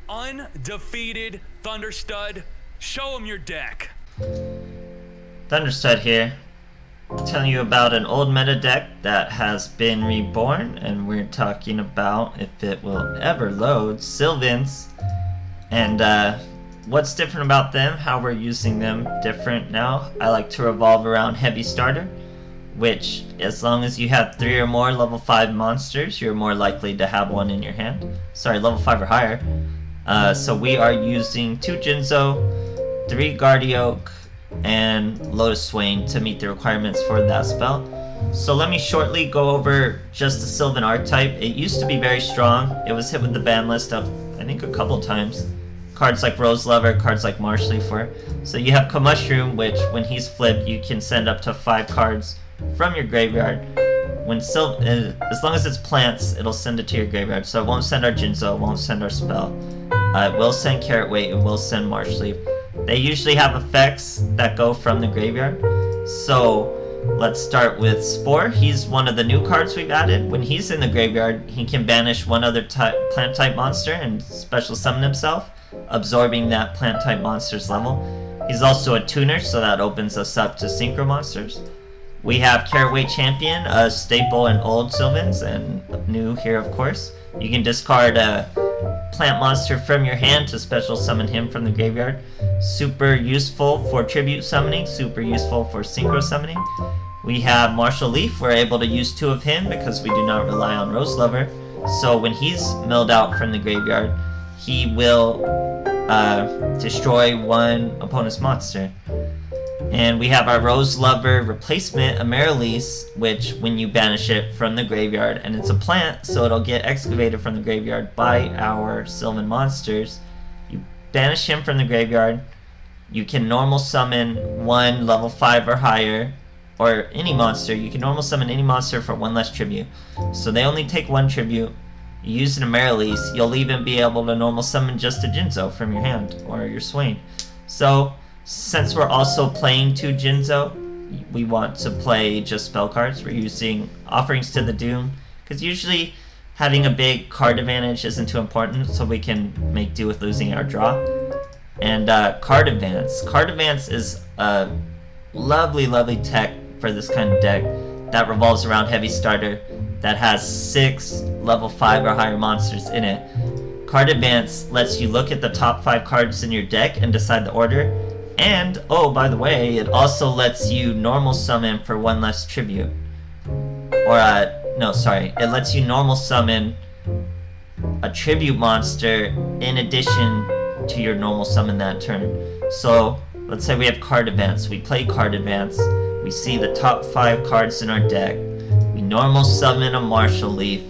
undefeated Thunderstud. Show him your deck. Thunderstud here, telling you about an old meta deck that has been reborn, and we're talking about if it will ever load Sylvans, and what's different about them, how we're using them different now. I like to revolve around Heavy Starter, which as long as you have 3 or more level 5 monsters, you're more likely to have one in your hand. Sorry, level 5 or higher. So we are using 2 Jinzo, 3 Guardioak, and Lotus Swain to meet the requirements for that spell. So let me shortly go over just the Sylvan archetype. It used to be very strong. It was hit with the ban list of, I think, a couple times. Cards like Rose Lover, cards like Marshleaf were. So you have Mushroom, which when he's flipped, you can send up to 5 cards from your graveyard. When as long as it's plants, it'll send it to your graveyard. So it won't send our Jinzo, it won't send our spell. It will send Carrot Weight, it will send Marshleaf. They usually have effects that go from the graveyard. So let's start with Spore. He's one of the new cards we've added. When he's in the graveyard, he can banish one other plant type monster and special summon himself, absorbing that plant type monster's level. He's also a tuner, so that opens us up to synchro monsters. We have Carrot Weight Champion, a staple in old Sylvans and new here, of course. You can discard a plant monster from your hand to special summon him from the graveyard. Super useful for tribute summoning, super useful for synchro summoning. We have Marshall Leaf. We're able to use 2 of him because we do not rely on Rose Lover. So when he's milled out from the graveyard, he will destroy one opponent's monster. And we have our Rose Lover replacement, Amaryllis, which when you banish it from the graveyard, and it's a plant, so it'll get excavated from the graveyard by our Sylvan monsters. You banish him from the graveyard, you can normal summon one level 5 or higher, or any monster. You can normal summon any monster for 1 less tribute. So they only take 1 tribute. You use an Amaryllis, you'll even be able to normal summon just a Jinzo from your hand, or your Swain. So since we're also playing 2 Jinzo, we want to play just spell cards. We're using Offerings to the Doom, because usually having a big card advantage isn't too important, so we can make do with losing our draw. And Card Advance. Card Advance is a lovely, lovely tech for this kind of deck that revolves around Heavy Starter that has 6 level 5 or higher monsters in it. Card Advance lets you look at the top 5 cards in your deck and decide the order. And, oh, by the way, it also lets you normal summon for 1 less tribute. Or, no, sorry. It lets you normal summon a tribute monster in addition to your normal summon that turn. So, let's say we have Card Advance. We play Card Advance. We see the top 5 cards in our deck. We normal summon a Marshall Leaf.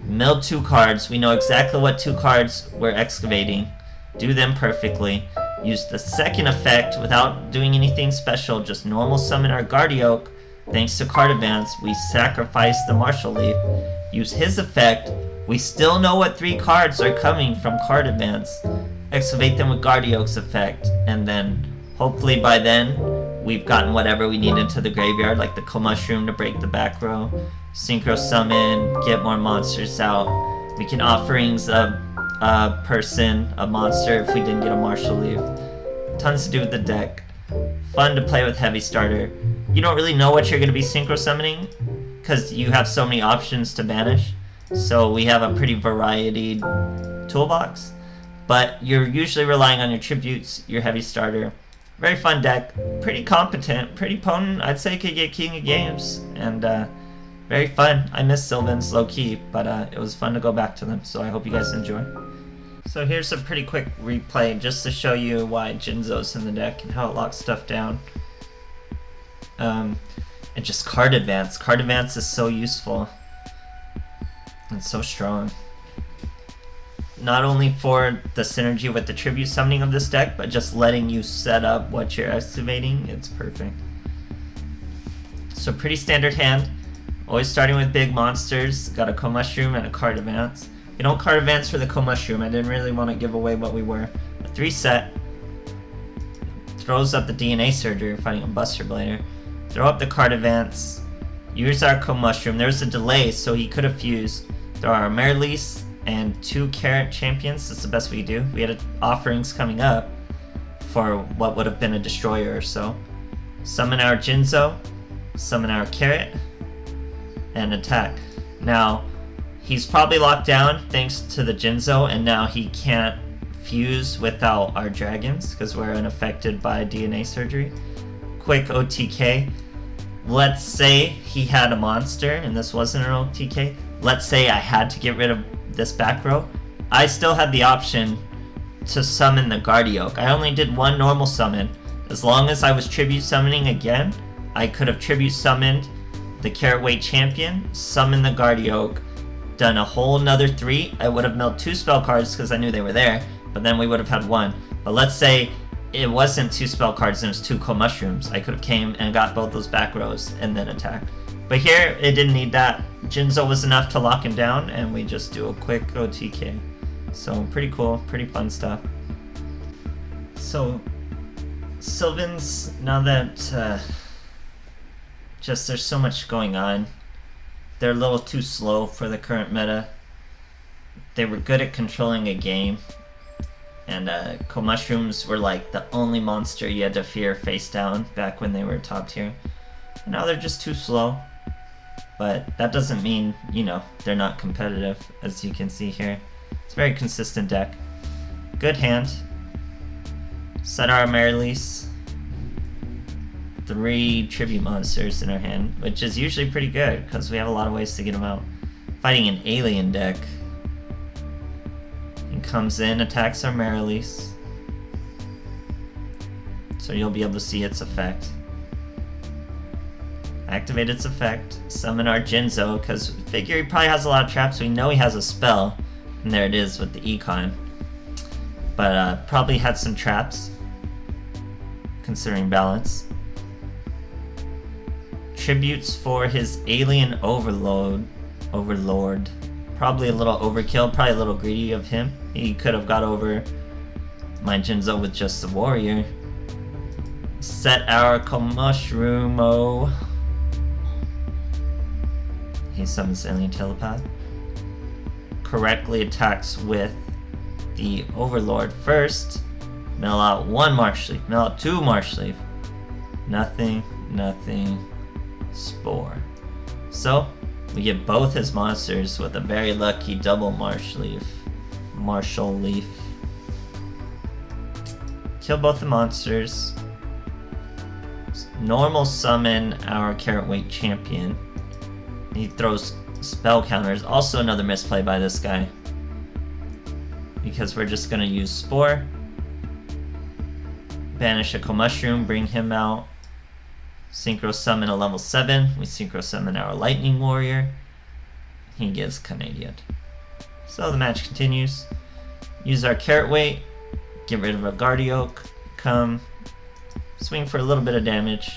Mill 2 cards. We know exactly what 2 cards we're excavating. Do them perfectly. Use the second effect without doing anything special, just normal summon our Guardioak. Thanks to Card Advance, we sacrifice the Marshall Leaf. Use his effect. We still know what 3 cards are coming from Card Advance. Excavate them with Guardioak's effect, and then hopefully by then we've gotten whatever we need into the graveyard, like the Mushroom to break the back row, synchro summon, get more monsters out. We can Offerings a person, a monster if we didn't get a Marshall Leaf. Tons to do with the deck. Fun to play with Heavy Starter. You don't really know what you're going to be synchro summoning because you have so many options to banish. So we have a pretty varied toolbox. But you're usually relying on your tributes, your Heavy Starter. Very fun deck. Pretty competent, pretty potent. I'd say it could get king of games. And very fun. I miss Sylvans low-key, but it was fun to go back to them. So I hope you guys enjoy. So here's a pretty quick replay just to show you why Jinzo's in the deck and how it locks stuff down. And just Card Advance. Card Advance is so useful and so strong. Not only for the synergy with the tribute summoning of this deck, but just letting you set up what you're excavating. It's perfect. So pretty standard hand. Always starting with big monsters. Got a Mushroom and a Card Advance. We don't Card Advance for the Mushroom. I didn't really want to give away what we were. A 3-set. Throws up the DNA Surger, fighting a Buster Blader. Throw up the Card Advance. Use our Mushroom. There's a delay, so he could have fused. Throw our Amaryllis, and 2 carrot champions. That's the best we could do. We had offerings coming up for what would have been a destroyer or so. Summon our Jinzo, summon our carrot, and attack. Now, he's probably locked down thanks to the Jinzo, and now he can't fuse without our dragons because we're unaffected by DNA surgery. Quick OTK. Let's say he had a monster and this wasn't an OTK. Let's say I had to get rid of this back row. I still had the option to summon the Guardioak. I only did 1 normal summon. As long as I was tribute summoning again, I could have tribute summoned the carrot weight champion, summoned the Guardioak, done a whole nother 3. I would have milled 2 spell cards because I knew they were there, but then we would have had 1. But let's say it wasn't 2 spell cards and it was 2 cold mushrooms. I could have came and got both those back rows and then attacked. But here, it didn't need that. Jinzo was enough to lock him down, and we just do a quick OTK. So pretty cool, pretty fun stuff. So Sylvans, now that just there's so much going on, they're a little too slow for the current meta. They were good at controlling a game, and cold mushrooms were like the only monster you had to fear face down back when they were top tier. And now they're just too slow. But that doesn't mean, you know, they're not competitive, as you can see here. It's a very consistent deck. Good hand. Set our Marilease. 3 tribute monsters in our hand, which is usually pretty good, because we have a lot of ways to get them out. Fighting an alien deck. He comes in, attacks our Marilease. So you'll be able to see its effect. Activate its effect, summon our Jinzo, because we figure he probably has a lot of traps. We know he has a spell, and there it is with the econ. But probably had some traps, considering balance. Tributes for his alien overlord. Probably a little overkill, probably a little greedy of him. He could have got over my Jinzo with just the warrior. Set our Mushroomo. He summons Alien Telepath. Correctly attacks with the Overlord first. Mill out 1 Marshleaf. Mill out 2 Marshleaf. Nothing, nothing, Spore. So, we get both his monsters with a very lucky double Marshleaf. Marshall Leaf. Kill both the monsters. Normal summon our carrot weight champion. He throws spell counters. Also another misplay by this guy. Because we're just going to use Spore. Banish a cold mushroom, bring him out. Synchro summon a level 7. We synchro summon our lightning warrior. He gets Canadian. So the match continues. Use our carrot weight. Get rid of a Guardioak. Come. Swing for a little bit of damage.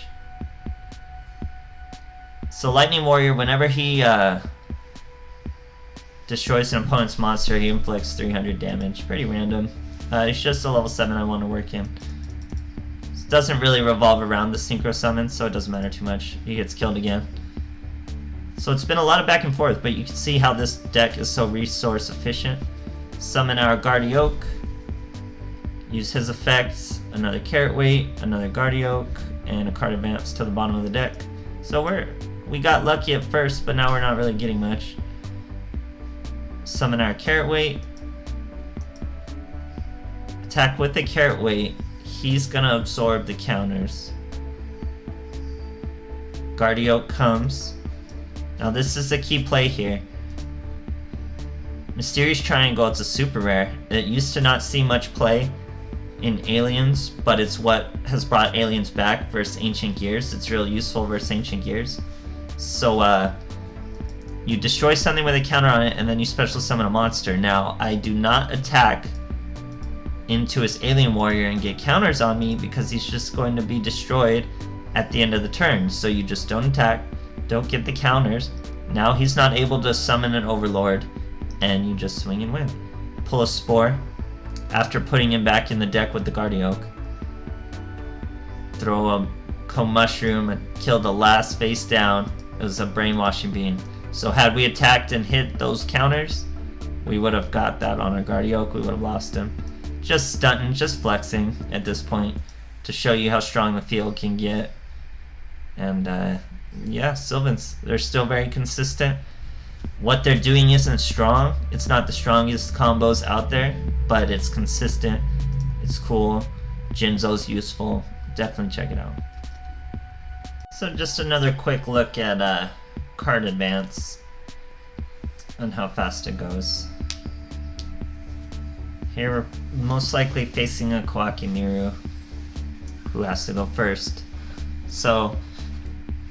So Lightning Warrior, whenever he destroys an opponent's monster, he inflicts 300 damage. Pretty random. It's just a level 7 I want to work in. It doesn't really revolve around the synchro summon, so it doesn't matter too much. He gets killed again. So it's been a lot of back and forth, but you can see how this deck is so resource efficient. Summon our Guardioak. Use his effects. Another carrot weight, another Guardioak, and a card advance to the bottom of the deck. So we got lucky at first, but now we're not really getting much. Summon our carrot weight. Attack with the carrot weight. He's gonna absorb the counters. Guardioak comes. Now this is a key play here. Mysterious Triangle, it's a super rare. It used to not see much play in Aliens, but it's what has brought Aliens back versus Ancient Gears. It's real useful versus Ancient Gears. So you destroy something with a counter on it, and then you special summon a monster. Now, I do not attack into his Alien Warrior and get counters on me because he's just going to be destroyed at the end of the turn. So you just don't attack, don't get the counters. Now he's not able to summon an Overlord, and you just swing and win. Pull a Spore after putting him back in the deck with the Guardioak. Throw a cold mushroom and kill the last face down. It was a brainwashing beam. So had we attacked and hit those counters, we would have got that on our Guardioak, we would have lost him. Just stunting, just flexing at this point to show you how strong the field can get. And yeah, Sylvans, they're still very consistent. What they're doing isn't strong. It's not the strongest combos out there, but it's consistent. It's cool. Jinzo's useful. Definitely check it out. So just another quick look at card advance and how fast it goes. Here we're most likely facing a Kawaki Miru, who has to go first. So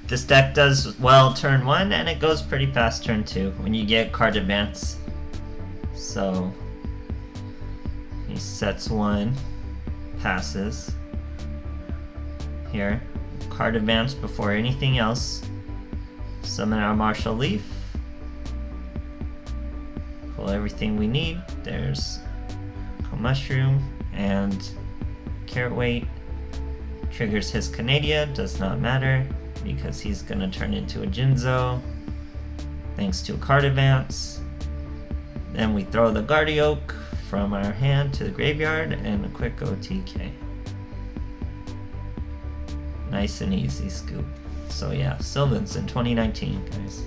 this deck does well turn 1 and it goes pretty fast turn 2 when you get card advance. So he sets 1, passes. Here, card advance before anything else. Summon our Martial Leaf. Pull everything we need. There's Mushroom and Carrot Weight. Triggers his Canadia, does not matter because he's gonna turn into a Jinzo thanks to a card advance. Then we throw the Guardioak from our hand to the graveyard and a quick OTK. Nice and easy scoop. So yeah, Sylvans in 2019, guys.